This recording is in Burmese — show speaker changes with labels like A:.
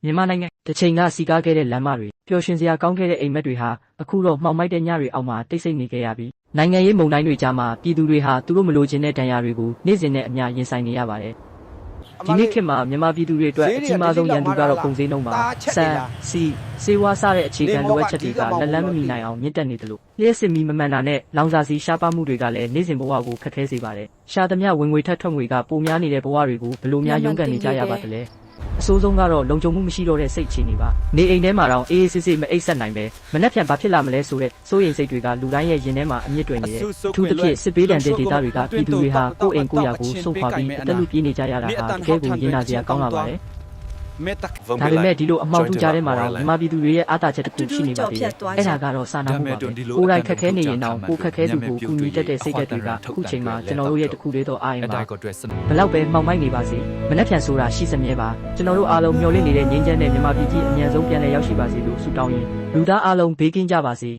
A: မြန်မာနိုင်ငံတစ်ချိန်ကစီကားခဲ့တဲ့လမ်းမတွေပျော်ရွှင်စရာကောင်းခဲ့တဲ့အိမ်မက်တွေဟာအခုတော့မှောင်မိုက်တဲ့ညတွေအောက်မှာတိတ်ဆိတ်နေကြရပြီးနိုင်ငံရေးမုန်တိုင်းတွေကြားမှာပြည်သူတွေဟာသူတို့မလိုချင်တဲ့ဒဏ်ရာတွေကိုနေ့စဉ်နဲ့အမျှရင်ဆိုင်နေရပါတယ်ဒီနေ့ခေတ်မှာမြန်မာပြည်သူတွေအတွက်အကြီးမားဆုံးရန်သူကတော့ပုံစံနှုန်းပါဆန်စီစေဝါစတဲ့အခြေခံလိုအပ်ချက်တွေကလက်လန်းမမီနိုင်အောင်မြင့်တက်နေတယ်လို့လျှက်စစ်မီမမှန်တာနဲ့လောင်စာစီရှားပါမှုတွေကလည်းနေ့စဉ်ဘဝကိုခက်ခဲစေပါတယ်ရှားသမျှဝင်ငွေထက်ထွက်ငွေကပိုများနေတဲ့ဘဝတွေကိုဘယ်လိုများရုန်းကန်နေကြရပါသလဲအဆိုးဆုံးကတော့လုံခြုံမှုမရှိတော့တဲ့စိတ်အခြေအနေပါနေအိမ်ထဲမှာတော့အေးအေးဆေးဆေးမအိပ်ဆက်နိုင်ပဲမနှက်ဖြန်ဘာဖြစ်လာမလဲဆိုတဲ့စိုးရိမ်စိတ်တွေကလူတိုင်းရဲ့ရင်ထဲမှာအမြင့်တွယ်နေတယ်အထူးသဖြင့်စစ်ပေးတံတဲ့ဒေသတွေကပြည်သူတွေဟာကိုယ့်အိမ်ကိုယ့်ယာကိုစွန့်ခွာပြီးအသက်လူပြေးနေကြရတာဟာတကယ်ကိုရင်နာစရာကောင်းလာပါတယ်ဒါပေမဲ့ဒီလိုအမှောင်တူကြားထဲမှာတော့မြန်မာပြည်သူတွေရဲ့အားသာချက်တစ်ခုရှိနေပါသေးတယ်အဲ့ဒါကတော့စာနာမှုပါပဲကိုယ်တိုင်ခက်ခဲနေရင်တော့ကိုယ်ခက်ခဲသူကိုကူညီတတ်တဲ့စိတ်ဓာတ်တွေကအခုချိန်မှာကျွန်တော်တို့ရဲ့တစ်ခုလေးတော့အားရင်ပါဘလောက်ပဲမှောင်မိုက်နေပါစေမနှက်ဖြန်ဆိုတာရှိစမြဲပါကျွန်တော်တို့အားလုံးမျှော်လင့်နေတဲ့ငြိမ်းချမ်းတဲ့မြန်မာပြည်ကြီးအမြန်ဆုံးပြန်လည်ရောက်ရှိပါစေလို့ဆုတောင်းရင်းလူသားအားလုံးဘေးကင်းကြပါစေ